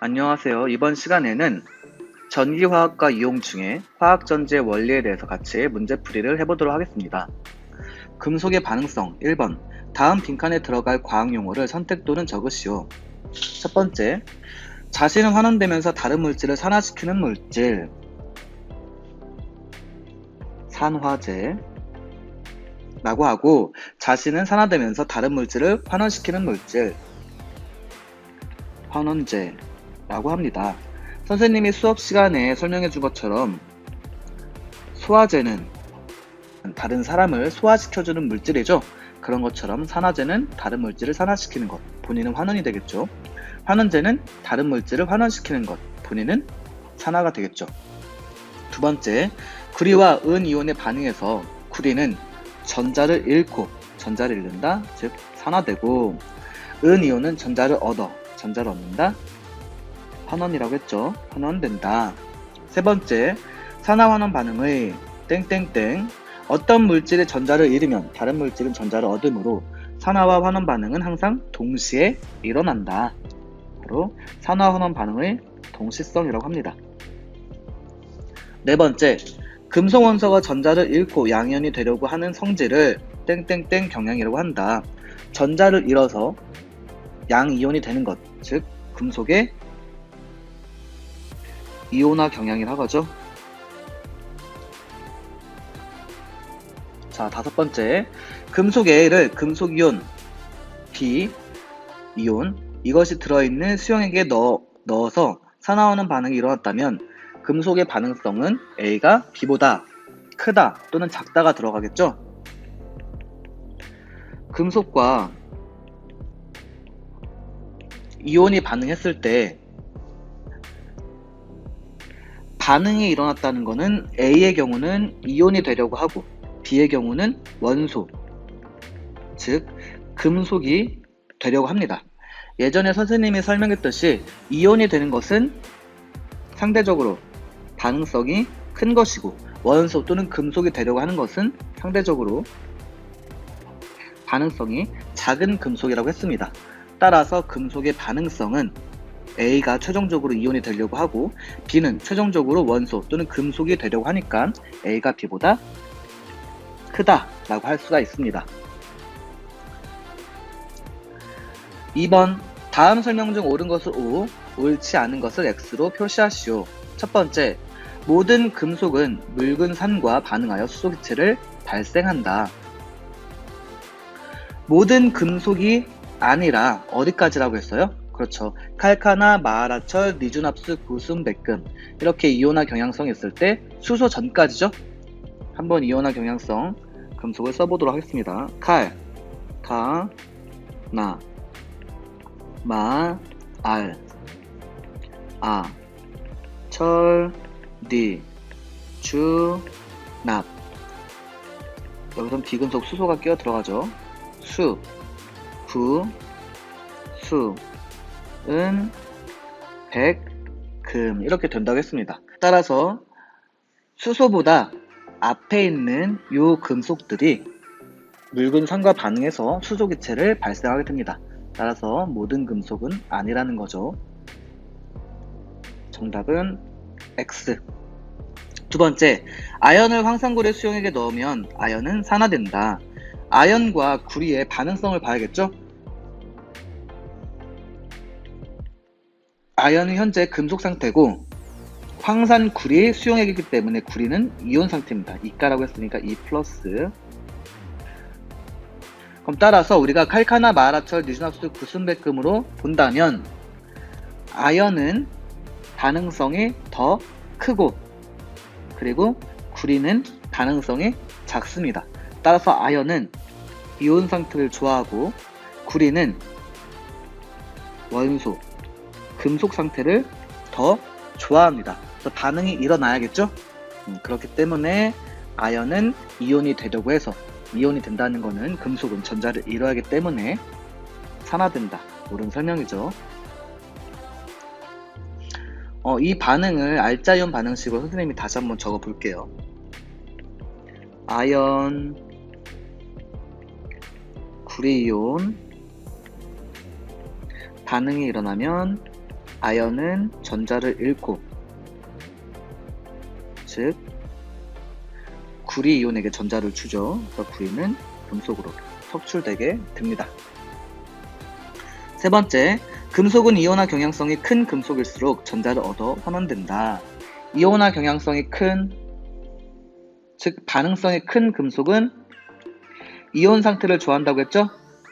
안녕하세요. 이번 시간에는 전기화학과 이용 중에 화학전지의 원리에 대해서 같이 문제풀이를 해보도록 하겠습니다. 금속의 반응성 1번. 다음 빈칸에 들어갈 과학용어를 선택 또는 적으시오. 첫 번째, 자신은 환원되면서 다른 물질을 산화시키는 물질, 산화제 라고 하고, 자신은 산화되면서 다른 물질을 환원시키는 물질, 환원제 라고 합니다. 선생님이 수업 시간에 설명해 준 것처럼 소화제는 다른 사람을 소화시켜주는 물질이죠. 그런 것처럼 산화제는 다른 물질을 산화시키는 것, 본인은 환원이 되겠죠. 환원제는 다른 물질을 환원시키는 것, 본인은 산화가 되겠죠. 두 번째, 구리와 은이온의 반응에서 구리는 전자를 잃고, 전자를 잃는다, 즉 산화되고, 은이온은 전자를 얻는다, 환원이라고 했죠. 환원된다. 세 번째, 산화환원 반응의 땡땡땡, 어떤 물질의 전자를 잃으면 다른 물질은 전자를 얻으므로 산화와 환원 반응은 항상 동시에 일어난다. 바로 산화환원 반응의 동시성이라고 합니다. 네 번째, 금속 원소가 전자를 잃고 양이온이 되려고 하는 성질을 땡땡땡 경향이라고 한다. 전자를 잃어서 양이온이 되는 것, 즉 금속의 이온화 경향이라고 하죠. 자, 다섯 번째, 금속 A를 금속이온 B, 이온, 이것이 들어있는 수용액에 넣어서 산화하는 반응이 일어났다면 금속의 반응성은 A가 B보다 크다 또는 작다가 들어가겠죠. 금속과 이온이 반응했을 때 반응이 일어났다는 것은 A의 경우는 이온이 되려고 하고 B의 경우는 원소, 즉 금속이 되려고 합니다. 예전에 선생님이 설명했듯이 이온이 되는 것은 상대적으로 반응성이 큰 것이고, 원소 또는 금속이 되려고 하는 것은 상대적으로 반응성이 작은 금속이라고 했습니다. 따라서 금속의 반응성은 A가 최종적으로 이온이 되려고 하고 B는 최종적으로 원소 또는 금속이 되려고 하니까 A가 B보다 크다 라고 할 수가 있습니다. 2번, 다음 설명 중 옳은 것을 O, 옳지 않은 것을 X로 표시하시오. 첫 번째, 모든 금속은 묽은 산과 반응하여 수소기체를 발생한다. 모든 금속이 아니라 어디까지라고 했어요? 그렇죠. 칼카나, 마하라철, 니준합수, 구순, 백금, 이렇게 이온화 경향성이 있을 때 수소 전까지죠. 한번 이온화 경향성 금속을 써보도록 하겠습니다. 칼, 카, 나, 마, 알, 아, 철, 니, 주, 납. 여기선 비금속 수소가 끼어 들어가죠. 수, 구, 수, 은, 백, 금, 이렇게 된다고 했습니다. 따라서 수소보다 앞에 있는 요 금속들이 묽은 산과 반응해서 수소기체를 발생하게 됩니다. 따라서 모든 금속은 아니라는 거죠. 정답은 X. 두 번째, 아연을 황산구리 수용액에 넣으면 아연은 산화된다. 아연과 구리의 반응성을 봐야겠죠? 아연은 현재 금속 상태고 황산구리 수용액이기 때문에 구리는 이온 상태입니다. 이가라고 했으니까 2 플러스. 그럼 따라서 우리가 칼카나, 마하라철, 니준합수, 구순백금으로 본다면 아연은 반응성이 더 크고 그리고 구리는 반응성이 작습니다. 따라서 아연은 이온 상태를 좋아하고 구리는 원소, 금속 상태를 더 좋아합니다. 그래서 반응이 일어나야겠죠? 그렇기 때문에 아연은 이온이 되려고 해서, 이온이 된다는 것은 금속은 전자를 잃어야 하기 때문에 산화된다. 옳은 설명이죠. 이 반응을 알짜이온 반응식으로 선생님이 다시 한번 적어 볼게요. 아연, 구리이온 반응이 일어나면 아연은 전자를 잃고, 즉 구리 이온에게 전자를 주죠. 그래서 구리는 금속으로 석출되게 됩니다. 세 번째, 금속은 이온화 경향성이 큰 금속일수록 전자를 얻어 환원된다. 이온화 경향성이 큰, 즉 반응성이 큰 금속은 이온 상태를 좋아한다고 했죠?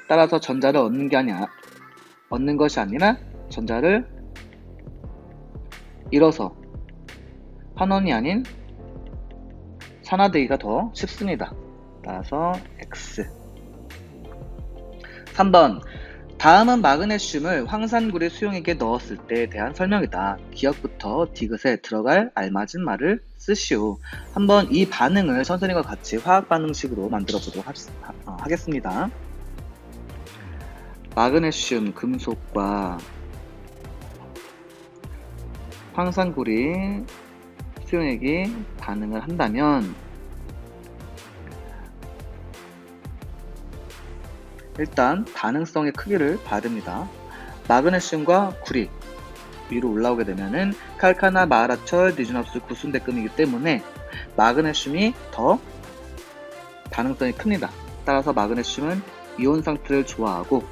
따라서 전자를 얻는 것이 아니라 전자를 잃어서 환원이 아닌 산화되기가 더 쉽습니다. 따라서 X. 3번, 다음은 마그네슘을 황산구리 수용액에 넣었을 때에 대한 설명이다. 기억부터 디귿에 들어갈 알맞은 말을 쓰시오. 한번 이 반응을 선생님과 같이 화학 반응식으로 만들어 보도록 하겠습니다. 마그네슘 금속과 황산구리 수용액이 반응을 한다면 일단 반응성의 크기를 봐야 됩니다. 마그네슘과 구리 위로 올라오게 되면은 칼카나 마하라철 니준합수 구순대금이기 때문에 마그네슘이 더 반응성이 큽니다. 따라서 마그네슘은 이온 상태를 좋아하고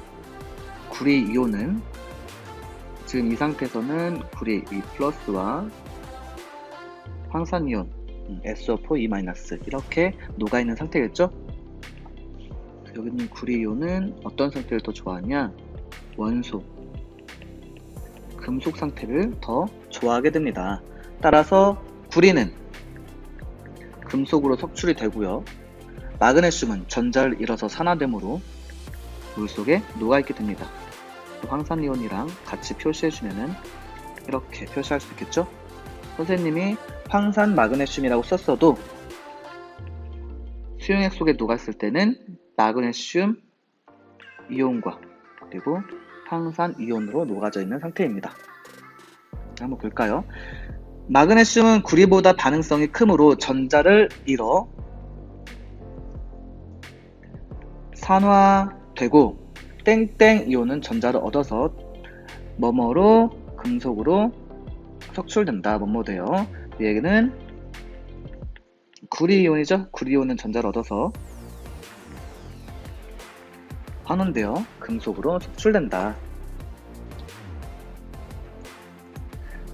구리 이온은 지금 이 상태에서는 구리 E 플러스와 황산이온 SO4 E- 이렇게 녹아있는 상태겠죠? 여기 있는 구리 이온은 어떤 상태를 더 좋아하냐? 원소, 금속 상태를 더 좋아하게 됩니다. 따라서 구리는 금속으로 석출이 되고요. 마그네슘은 전자를 잃어서 산화되므로 물속에 녹아있게 됩니다. 황산이온이랑 같이 표시해주면은 이렇게 표시할 수 있겠죠? 선생님이 황산 마그네슘이라고 썼어도 수용액 속에 녹았을 때는 마그네슘 이온과 그리고 황산 이온으로 녹아져 있는 상태입니다. 한번 볼까요? 마그네슘은 구리보다 반응성이 크므로 전자를 잃어 산화되고 땡땡 이온은 전자를 얻어서 뭐뭐로 금속으로 석출된다. 뭐뭐 돼요. 이 얘기는 구리 이온이죠. 구리 이온은 전자를 얻어서 환원되어 금속으로 석출된다.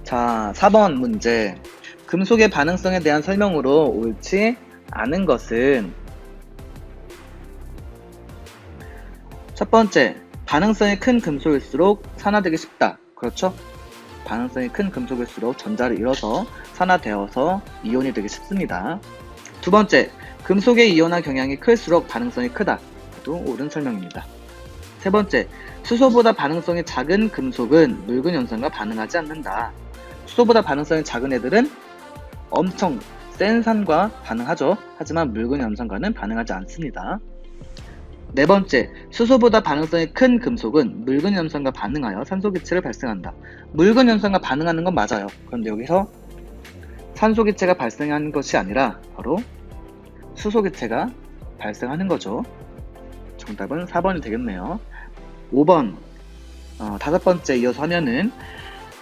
자, 4번 문제. 금속의 반응성에 대한 설명으로 옳지 않은 것은 첫 번째, 반응성이 큰 금속일수록 산화되기 쉽다. 그렇죠? 반응성이 큰 금속일수록 전자를 잃어서 산화되어서 이온이 되기 쉽습니다. 두 번째, 금속의 이온화 경향이 클수록 반응성이 크다. 또 옳은 설명입니다. 세 번째, 수소보다 반응성이 작은 금속은 묽은 연산과 반응하지 않는다. 수소보다 반응성이 작은 애들은 엄청 센 산과 반응하죠. 하지만 묽은 염산과는 반응하지 않습니다. 네 번째, 수소보다 반응성이 큰 금속은 묽은 염산과 반응하여 산소기체를 발생한다. 묽은 염산과 반응하는 건 맞아요. 그런데 여기서 산소기체가 발생하는 것이 아니라 바로 수소기체가 발생하는 거죠. 정답은 4번이 되겠네요. 5번, 다섯 번째 이어서 하면은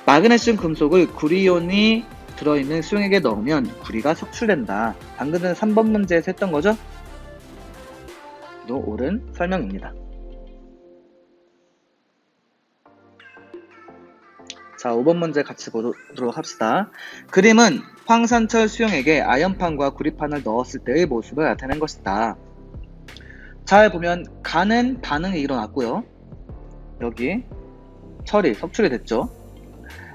마그네슘 금속을 구리이온이 들어있는 수용액에 넣으면 구리가 석출된다. 방금 전에 3번 문제에서 했던 거죠? 또 옳은 설명입니다. 자, 5번 문제 같이 보도록 합시다. 그림은 황산철 수용액에 아연판과 구리판을 넣었을 때의 모습을 나타낸 것이다. 잘 보면 가는 반응이 일어났고요. 여기 철이 석출이 됐죠.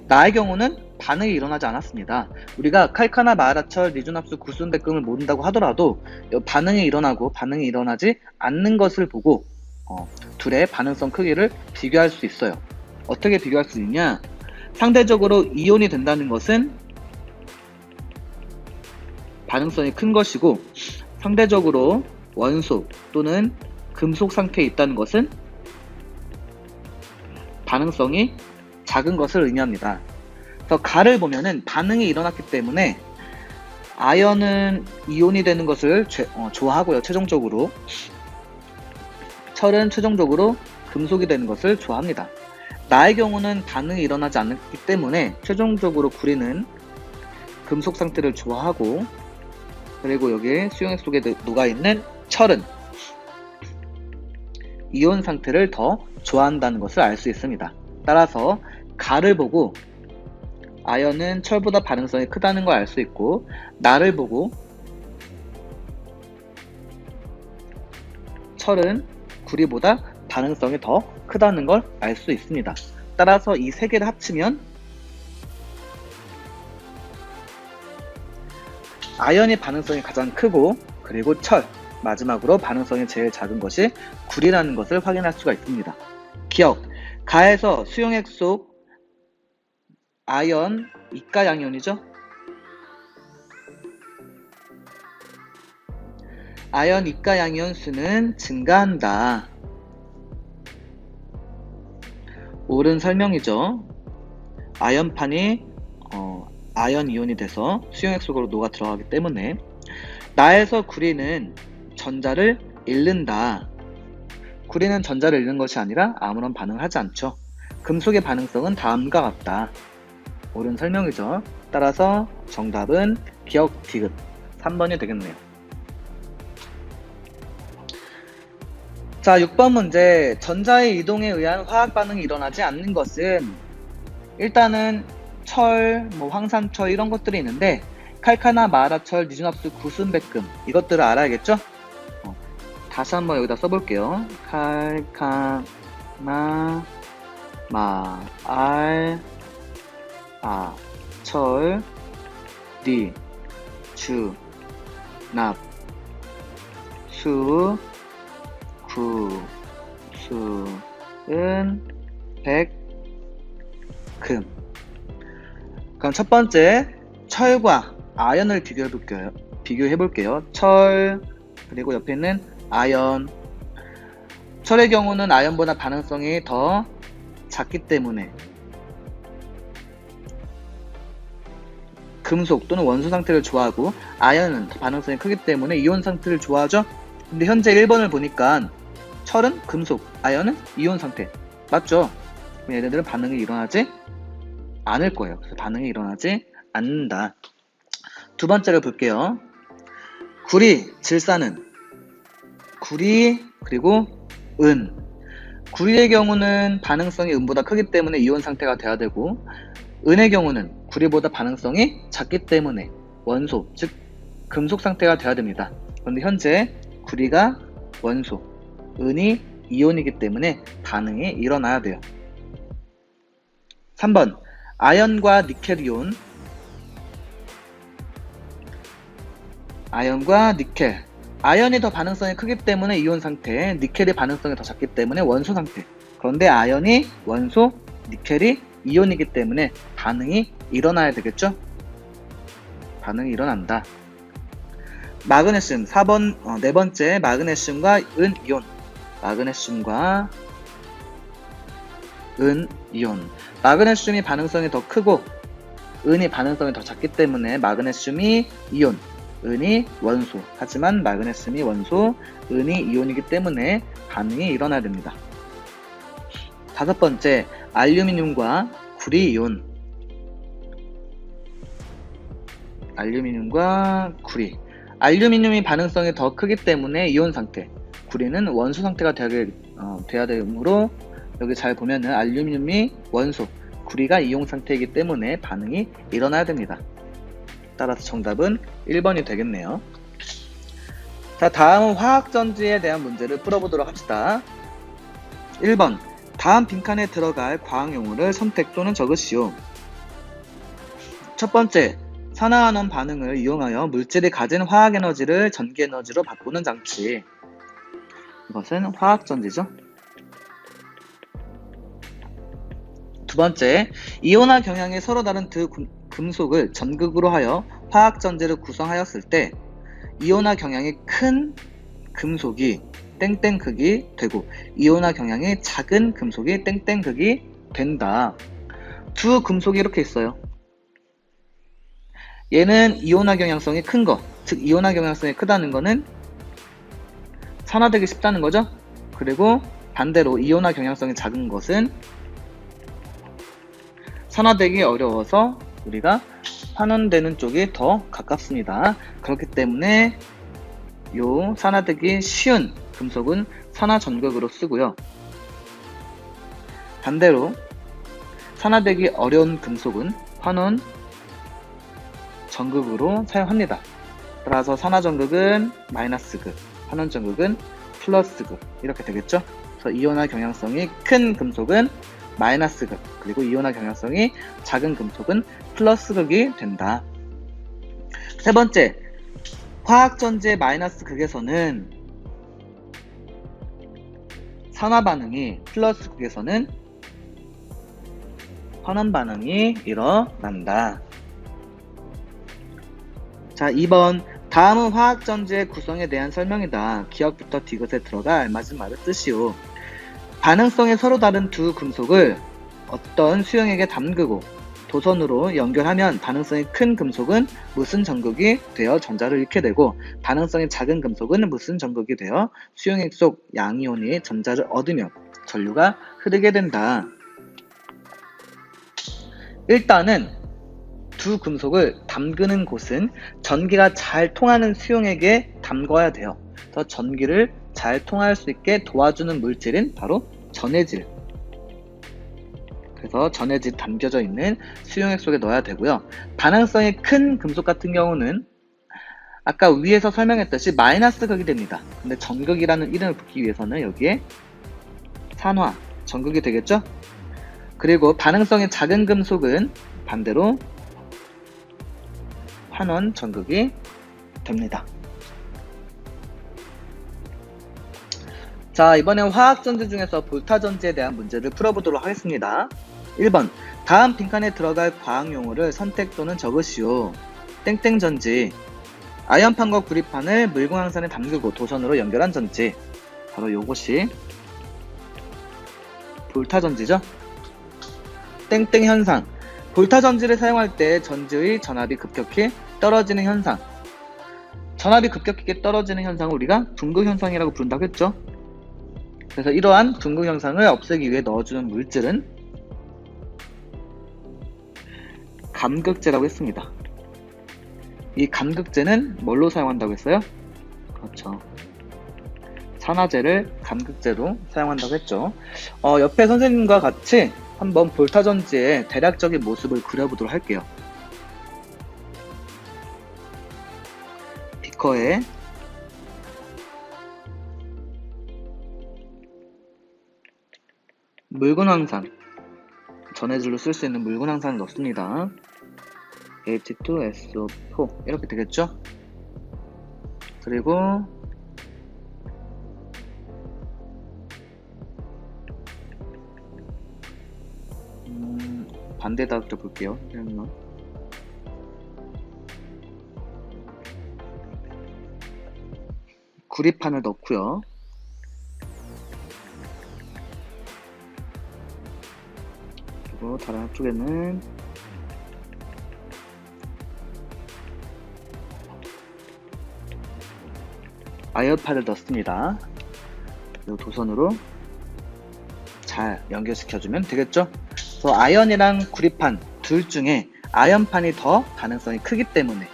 나의 경우는 반응이 일어나지 않았습니다. 우리가 칼카나 마하라철 니준합수 구순대금을 모른다고 하더라도 반응이 일어나고 반응이 일어나지 않는 것을 보고 둘의 반응성 크기를 비교할 수 있어요. 어떻게 비교할 수 있냐? 상대적으로 이온이 된다는 것은 반응성이 큰 것이고, 상대적으로 원소 또는 금속 상태에 있다는 것은 반응성이 작은 것을 의미합니다. 그래서 가를 보면은 반응이 일어났기 때문에 아연은 이온이 되는 것을 좋아하고요. 최종적으로 철은 최종적으로 금속이 되는 것을 좋아합니다. 나의 경우는 반응이 일어나지 않기 때문에 최종적으로 구리는 금속 상태를 좋아하고, 그리고 여기 수용액 속에 녹아있는 철은 이온 상태를 더 좋아한다는 것을 알 수 있습니다. 따라서 가를 보고 아연은 철보다 반응성이 크다는 걸 알 수 있고, 나를 보고 철은 구리보다 반응성이 더 크다는 걸 알 수 있습니다. 따라서 이 세 개를 합치면 아연이 반응성이 가장 크고, 그리고 철, 마지막으로 반응성이 제일 작은 것이 구리라는 것을 확인할 수가 있습니다. 기억, 가에서 수용액 속 아연 이가 양이온이죠. 아연 이가 양이온 수는 증가한다. 옳은 설명이죠. 아연판이 아연 이온이 돼서 수용액 속으로 녹아 들어가기 때문에. 나에서 구리는 전자를 잃는다. 구리는 전자를 잃는 것이 아니라 아무런 반응을 하지 않죠. 금속의 반응성은 다음과 같다. 옳은 설명이죠. 따라서 정답은 기억 디귿 3번이 되겠네요. 자, 6번 문제. 전자의 이동에 의한 화학 반응이 일어나지 않는 것은, 일단은 철, 황산철 이런 것들이 있는데, 칼카나 마라철, 니준합수, 구순백금 이것들을 알아야겠죠? 다시 한번 여기다 써볼게요. 칼카나 철, 니, 주, 납, 수, 구, 수, 은, 백, 금. 그럼 첫 번째 철과 아연을 비교해볼게요. 철, 그리고 옆에 있는 아연. 철의 경우는 아연보다 반응성이 더 작기 때문에 금속 또는 원소 상태를 좋아하고, 아연은 반응성이 크기 때문에 이온 상태를 좋아하죠. 근데 현재 1번을 보니까 철은 금속, 아연은 이온 상태. 맞죠? 얘네들은 반응이 일어나지 않을 거예요. 그래서 반응이 일어나지 않는다. 두 번째를 볼게요. 구리, 질산은 구리, 그리고 은. 구리의 경우는 반응성이 은보다 크기 때문에 이온 상태가 돼야 되고, 은의 경우는 구리보다 반응성이 작기 때문에 원소, 즉 금속 상태가 돼야 됩니다. 그런데 현재 구리가 원소, 은이 이온이기 때문에 반응이 일어나야 돼요. 3번 아연과 니켈이온. 아연과 니켈. 아연이 더 반응성이 크기 때문에 이온 상태, 니켈이 반응성이 더 작기 때문에 원소 상태. 그런데 아연이 원소, 니켈이 이온이기 때문에 반응이 일어나야 되겠죠? 반응이 일어난다. 마그네슘 4번, 네 번째 마그네슘과 은 이온. 마그네슘과 은 이온. 마그네슘이 반응성이 더 크고 은이 반응성이 더 작기 때문에 마그네슘이 이온, 은이 원소. 하지만 마그네슘이 원소, 은이 이온이기 때문에 반응이 일어나야 됩니다. 다섯 번째 알루미늄과 구리 이온. 알루미늄과 구리. 알루미늄이 반응성이 더 크기 때문에 이온 상태, 구리는 원소 상태가 돼야 되므로, 여기 잘 보면은 알루미늄이 원소, 구리가 이온 상태이기 때문에 반응이 일어나야 됩니다. 따라서 정답은 1번이 되겠네요. 자, 다음은 화학전지에 대한 문제를 풀어보도록 합시다. 1번 다음 빈칸에 들어갈 과학용어를 선택 또는 적으시오. 첫 번째, 산화환원 반응을 이용하여 물질이 가진 화학에너지를 전기에너지로 바꾸는 장치. 이것은 화학전지죠. 두 번째, 이온화 경향이 서로 다른 두 금속을 전극으로 하여 화학전지를 구성하였을 때 이온화 경향이 큰 금속이 땡땡 극이 되고 이온화 경향이 작은 금속이 땡땡 극이 된다. 두 금속이 이렇게 있어요. 얘는 이온화 경향성이 큰 거, 즉 이온화 경향성이 크다는 거는 산화되기 쉽다는 거죠. 그리고 반대로 이온화 경향성이 작은 것은 산화되기 어려워서 우리가 환원되는 쪽이 더 가깝습니다. 그렇기 때문에 요 산화되기 쉬운 금속은 산화전극으로 쓰고요. 반대로 산화되기 어려운 금속은 환원 전극으로 사용합니다. 따라서 산화전극은 마이너스극, 환원전극은 플러스극 이렇게 되겠죠. 그래서 이온화 경향성이 큰 금속은 마이너스극, 그리고 이온화 경향성이 작은 금속은 플러스극이 된다. 세 번째, 화학전지의 마이너스극에서는 산화 반응이, 플러스극에서는 환원 반응이 일어난다. 자, 2번. 다음은 화학전지의 구성에 대한 설명이다. 기억부터 디귿에 들어가 알맞은 말을 쓰시오. 반응성이 서로 다른 두 금속을 어떤 수용액에 담그고 도선으로 연결하면 반응성이 큰 금속은 무슨 전극이 되어 전자를 잃게 되고, 반응성이 작은 금속은 무슨 전극이 되어 수용액 속 양이온이 전자를 얻으며 전류가 흐르게 된다. 일단은 두 금속을 담그는 곳은 전기가 잘 통하는 수용액에 담궈야 돼요. 그래서 전기를 잘 통할 수 있게 도와주는 물질은 바로 전해질. 그래서 전해질 담겨져 있는 수용액 속에 넣어야 되고요. 반응성이 큰 금속 같은 경우는 아까 위에서 설명했듯이 마이너스 극이 됩니다. 근데 전극이라는 이름을 붙기 위해서는 여기에 산화, 전극이 되겠죠? 그리고 반응성이 작은 금속은 반대로 환원, 전극이 됩니다. 자, 이번엔 화학전지 중에서 볼타전지에 대한 문제를 풀어보도록 하겠습니다. 1번. 다음 빈칸에 들어갈 과학용어를 선택 또는 적으시오. 땡땡전지. 아연판과 구리판을 물광항산에 담그고 도선으로 연결한 전지. 바로 요것이 볼타전지죠. 땡땡현상. 볼타전지를 사용할 때 전지의 전압이 급격히 떨어지는 현상. 전압이 급격히 떨어지는 현상을 우리가 둔극현상이라고 부른다고 했죠. 그래서 이러한 둔극현상을 없애기 위해 넣어주는 물질은 감극제라고 했습니다. 이 감극제는 뭘로 사용한다고 했어요? 그렇죠. 산화제를 감극제로 사용한다고 했죠. 옆에 선생님과 같이 한번 볼타전지의 대략적인 모습을 그려보도록 할게요. 비커에 묽은황산, 전해질로 쓸 수 있는 묽은황산을 넣습니다. H2SO4 이렇게 되겠죠? 그리고 반대다 그려볼게요. 구리판을 넣고요. 그리고 다른 한쪽에는 아연판을 넣습니다. 그리고 도선으로 잘 연결시켜주면 되겠죠? 그래서 아연이랑 구리판 둘 중에 아연판이 더 반응성이 크기 때문에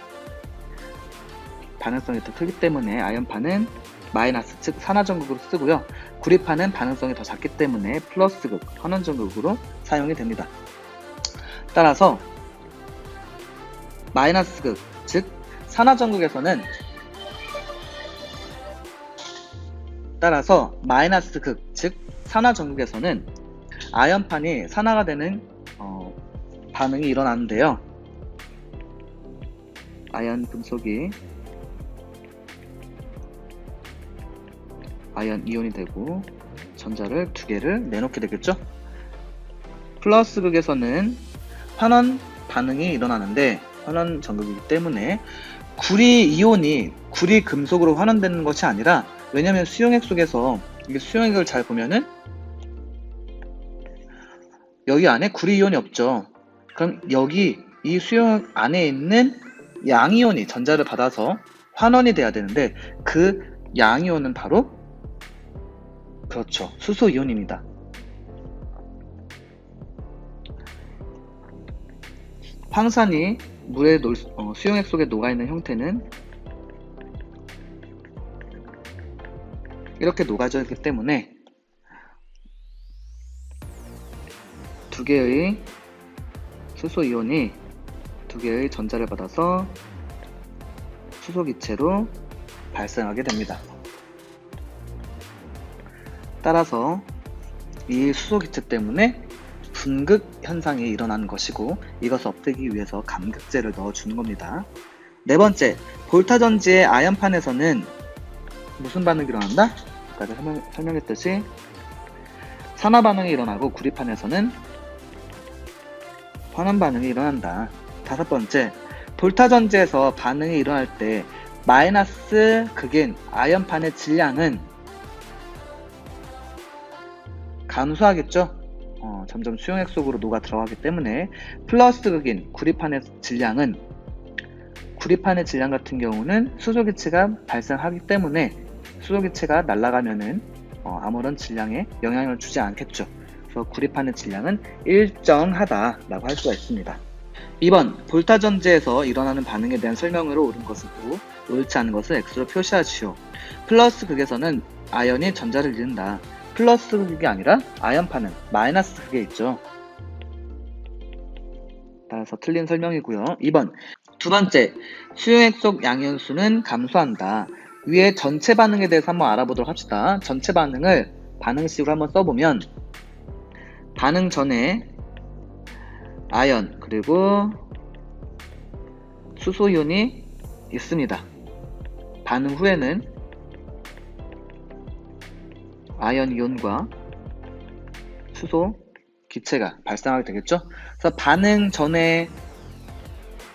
아연판은 마이너스, 즉 산화전극으로 쓰고요. 구리판은 반응성이 더 작기 때문에 플러스극, 환원전극으로 사용이 됩니다. 따라서 마이너스극, 즉 산화전극에서는 아연판이 산화가 되는 반응이 일어나는데요. 아연 금속이 아연 이온이 되고 전자를 두 개를 내놓게 되겠죠. 플러스극에서는 환원 반응이 일어나는데 환원 전극이기 때문에 구리 이온이 구리 금속으로 환원되는 것이 아니라, 왜냐면 수용액 속에서 이게 수용액을 잘 보면은 여기 안에 구리 이온이 없죠. 그럼 여기 이 수용액 안에 있는 양이온이 전자를 받아서 환원이 돼야 되는데 그 양이온은 바로 그렇죠, 수소 이온입니다. 황산이 물의 수용액 속에 녹아있는 형태는 이렇게 녹아져 있기 때문에 두 개의 수소이온이 두 개의 전자를 받아서 수소기체로 발생하게 됩니다. 따라서 이 수소기체 때문에 분극 현상이 일어나는 것이고, 이것을 없애기 위해서 감극제를 넣어주는 겁니다. 네 번째, 볼타전지의 아연판에서는 무슨 반응이 일어난다? 아까 설명했듯이 산화 반응이 일어나고, 구리판에서는 환원 반응이 일어난다. 다섯 번째, 볼타전지에서 반응이 일어날 때 마이너스 극인 아연판의 질량은 감소하겠죠? 점점 수용액 속으로 녹아 들어가기 때문에 플러스 극인 구리판의 질량은, 구리판의 질량 같은 경우는 수소기체가 발생하기 때문에 수소기체가 날아가면은 아무런 질량에 영향을 주지 않겠죠. 그래서 구리판의 질량은 일정하다라고 할 수가 있습니다. 2번, 볼타전지에서 일어나는 반응에 대한 설명으로 옳은 것은 O, 옳지 않은 것을 X로 표시하시오. 플러스 극에서는 아연이 전자를 잃는다. 플러스 극이 아니라 아연판은 마이너스 극에 있죠. 따라서 틀린 설명이고요. 2번, 두 번째, 수용액 속 양이온수는 감소한다. 위에 전체 반응에 대해서 한번 알아보도록 합시다. 전체 반응을 반응식으로 한번 써보면, 반응 전에 아연 그리고 수소이온이 있습니다. 반응 후에는 아연 이온과 수소 기체가 발생하게 되겠죠. 그래서 반응 전에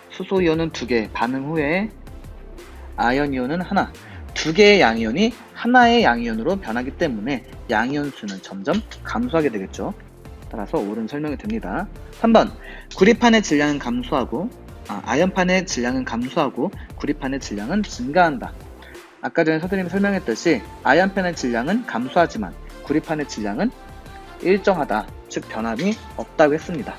수소이온은 2개, 반응 후에 아연 이온은 하나, 2개의 양이온이 하나의 양이온으로 변하기 때문에 양이온 수는 점점 감소하게 되겠죠. 따라서 옳은 설명이 됩니다. 3번, 구리판의 질량은 아연판의 질량은 감소하고 구리판의 질량은 증가한다. 아까 전에 선생님이 설명했듯이 아연판의 질량은 감소하지만 구리판의 질량은 일정하다, 즉 변함이 없다고 했습니다.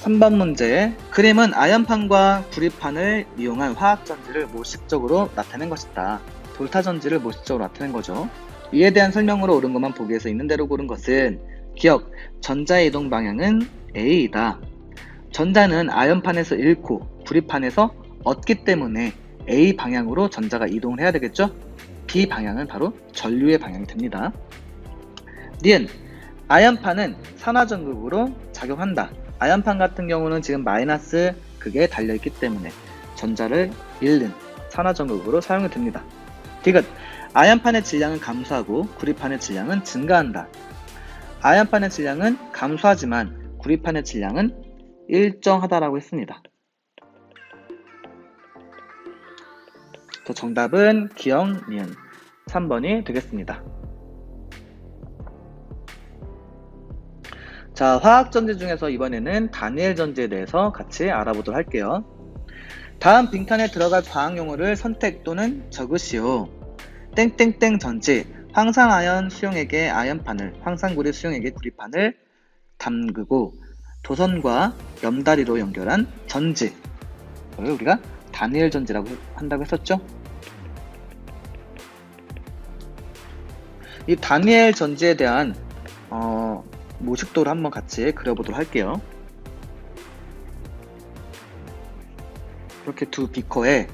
3번 문제, 그림은 아연판과 구리판을 이용한 화학전지를 모식적으로 나타낸 것이다. 볼타전지를 모식적으로 나타낸 거죠. 이에 대한 설명으로 옳은 것만 보기에서 있는 대로 고른 것은, 기억, 전자의 이동 방향은 A이다. 전자는 아연판에서 잃고 구리판에서 얻기 때문에 A 방향으로 전자가 이동을 해야 되겠죠? B 방향은 바로 전류의 방향이 됩니다. 니은, 아연판은 산화전극으로 작용한다. 아연판 같은 경우는 지금 마이너스 극에 달려있기 때문에 전자를 잃는 산화전극으로 사용이 됩니다. 디귿, 아연판의 질량은 감소하고 구리판의 질량은 증가한다. 아연판의 질량은 감소하지만 구리판의 질량은 일정하다라고 했습니다. 정답은 기억, 니은 3번이 되겠습니다. 자, 화학전지 중에서 이번에는 다니엘 전지에 대해서 같이 알아보도록 할게요. 다음 빈칸에 들어갈 과학용어를 선택 또는 적으시오. 땡땡땡 전지, 황산아연 수용액의 아연판을, 황산구리 수용액의 구리판을 담그고 도선과 염다리로 연결한 전지, 이걸 우리가 다니엘 전지라고 한다고 했었죠. 이 다니엘 전지에 대한 모식도를 한번 같이 그려보도록 할게요. 이렇게 두 비커에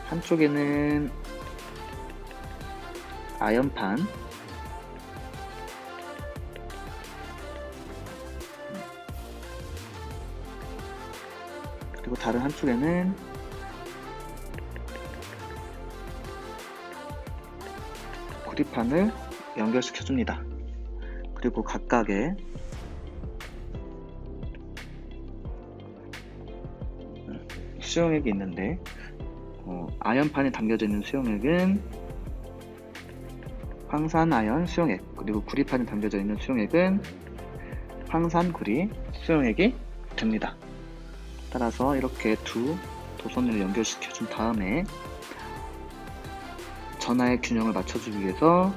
한쪽에는 아연판, 그리고 다른 한쪽에는 구리판을 연결시켜 줍니다. 그리고 각각의 수용액이 있는데, 아연판에 담겨져 있는 수용액은 황산아연 수용액, 그리고 구리판에 담겨져 있는 수용액은 황산구리 수용액이 됩니다. 따라서 이렇게 두 도선을 연결시켜 준 다음에 전하의 균형을 맞춰주기 위해서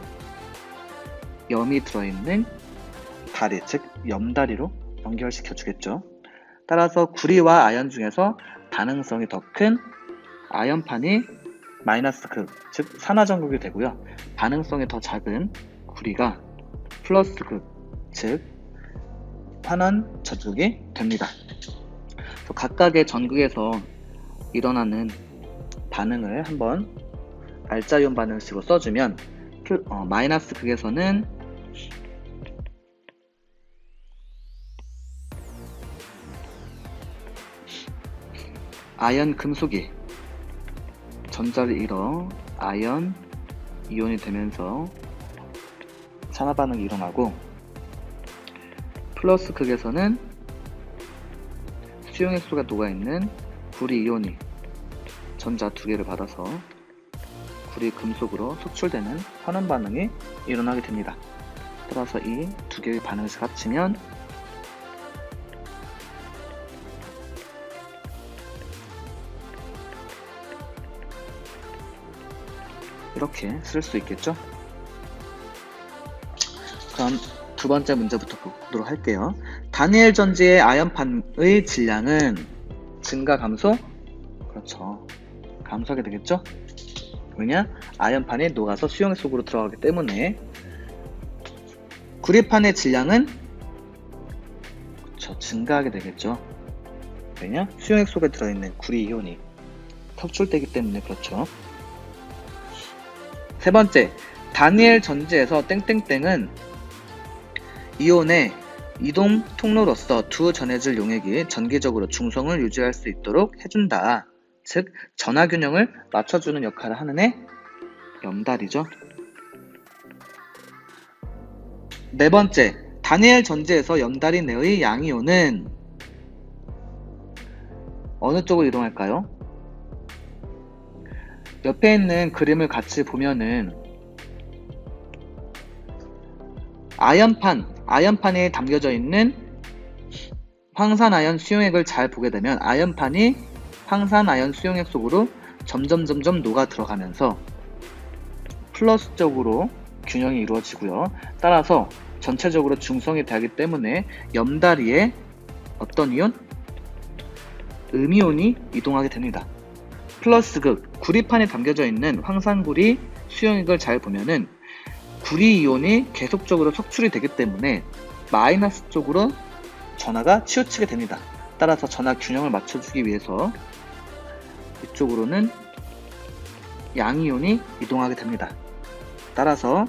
염이 들어있는 다리, 즉 염다리로 연결시켜 주겠죠. 따라서 구리와 아연 중에서 반응성이 더 큰 아연판이 마이너스 극, 즉 산화전극이 되고요. 반응성이 더 작은 구리가 플러스 극, 즉 환원 전극이 됩니다. 각각의 전극에서 일어나는 반응을 한번 알짜이온 반응식으로 써주면 마이너스 극에서는 아연 금속이 전자를 잃어 아연 이온이 되면서 산화 반응이 일어나고, 플러스 극에서는 수용액소가 녹아있는 구리 이온이 전자 두 개를 받아서 구리 금속으로 속출되는 환원 반응이 일어나게 됩니다. 따라서 이 두 개의 반응식 합치면 이렇게 쓸 수 있겠죠? 그럼 두 번째 문제부터 보도록 할게요. 다니엘 전지의 아연판의 질량은 증가 감소? 그렇죠. 감소하게 되겠죠? 왜냐? 아연판이 녹아서 수용액 속으로 들어가기 때문에. 구리판의 질량은 그렇죠. 증가하게 되겠죠. 왜냐? 수용액 속에 들어있는 구리 이온이 턱출되기 때문에 그렇죠. 세 번째, 다니엘 전지에서 땡땡땡은 이온의 이동 통로로서 두 전해질 용액이 전기적으로 중성을 유지할 수 있도록 해준다. 즉, 전하균형을 맞춰주는 역할을 하는 애 염달이죠. 네 번째, 다니엘 전지에서 염달이 내의 양이온은 어느 쪽으로 이동할까요? 옆에 있는 그림을 같이 보면은 아연판에 담겨져 있는 황산아연 수용액을 잘 보게 되면 아연판이 황산아연 수용액 속으로 점점 녹아 들어가면서 플러스 쪽으로 균형이 이루어지고요. 따라서 전체적으로 중성이 되기 때문에 염다리에 어떤 이온? 음이온이 이동하게 됩니다. 플러스 극, 구리판에 담겨져 있는 황산구리 수용액을 잘 보면은 구리 이온이 계속적으로 속출이 되기 때문에 마이너스 쪽으로 전하가 치우치게 됩니다. 따라서 전하 균형을 맞춰주기 위해서 이쪽으로는 양이온이 이동하게 됩니다. 따라서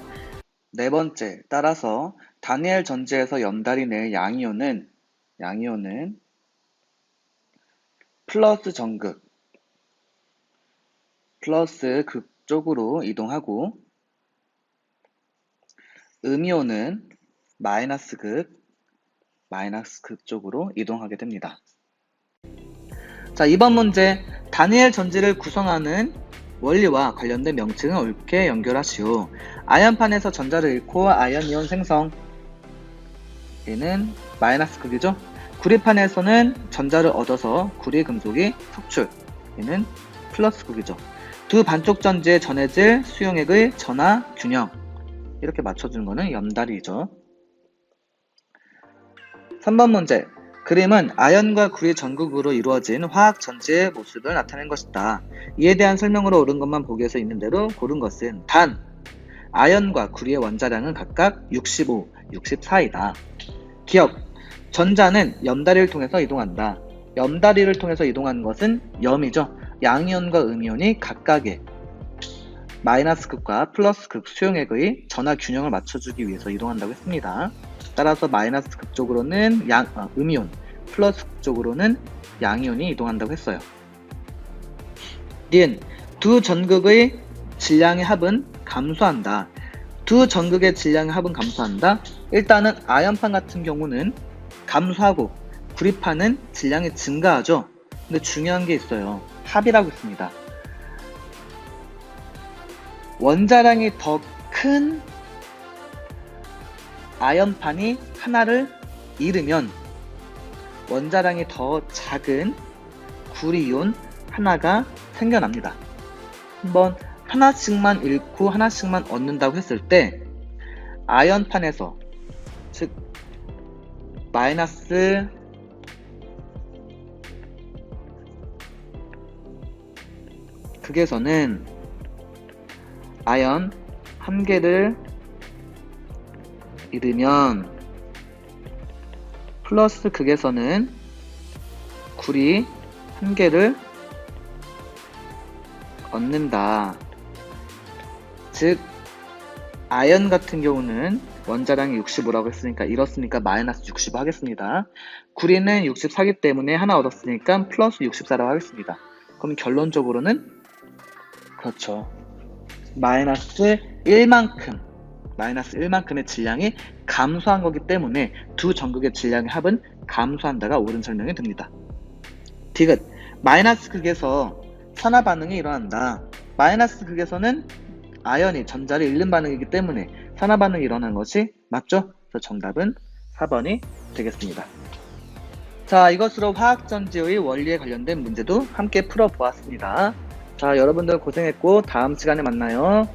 네 번째, 따라서 다니엘 전지에서 염달이 낼 양이온은 플러스 전극, 플러스 극 쪽으로 이동하고, 음이온은 마이너스 극 쪽으로 이동하게 됩니다. 자, 이번 문제, 다니엘 전지를 구성하는 원리와 관련된 명칭을 옳게 연결하시오. 아연판에서 전자를 잃고 아연이온 생성, 얘는 마이너스 극이죠. 구리판에서는 전자를 얻어서 구리 금속이 속출, 얘는 플러스 극이죠. 두 반쪽 전지의 전해질 수용액의 전하 균형, 이렇게 맞춰주는 거는 염달이죠. 3번 문제, 그림은 아연과 구리 전극으로 이루어진 화학 전지의 모습을 나타낸 것이다. 이에 대한 설명으로 옳은 것만 보기에서 있는 대로 고른 것은 단, 아연과 구리의 원자량은 각각 65, 64이다. 기억, 전자는 염다리를 통해서 이동한다. 염다리를 통해서 이동하는 것은 염이죠. 양이온과 음이온이 각각의 마이너스 극과 플러스 극 수용액의 전하 균형을 맞춰주기 위해서 이동한다고 했습니다. 따라서 마이너스 극 쪽으로는 음이온, 플러스 극 쪽으로는 양이온이 이동한다고 했어요. 니은, 두 전극의 질량의 합은 감소한다. 두 전극의 질량의 합은 감소한다. 일단은 아연판 같은 경우는 감소하고 구리판은 질량이 증가하죠. 근데 중요한 게 있어요. 합이라고 있습니다. 원자량이 더 큰 아연판이 하나를 잃으면 원자량이 더 작은 구리이온 하나가 생겨납니다. 한번 하나씩만 잃고 하나씩만 얻는다고 했을 때 아연판에서, 즉 마이너스 극에서는 아연 한 개를 잃으면 플러스 극에서는 구리 한 개를 얻는다. 즉 아연 같은 경우는 원자량이 65라고 했으니까 이렇으니까 마이너스 65 하겠습니다. 구리는 64기 때문에 하나 얻었으니까 플러스 64라고 하겠습니다. 그럼 결론적으로는 그렇죠. 마이너스 1만큼의 질량이 감소한 거기 때문에 두 전극의 질량의 합은 감소한다가 옳은 설명이 됩니다. 디귿, 마이너스 극에서 산화 반응이 일어난다. 마이너스 극에서는 아연이 전자를 잃는 반응이기 때문에 산화 반응이 일어나는 것이 맞죠? 그래서 정답은 4번이 되겠습니다. 자, 이것으로 화학전지의 원리에 관련된 문제도 함께 풀어보았습니다. 자, 여러분들 고생했고 다음 시간에 만나요.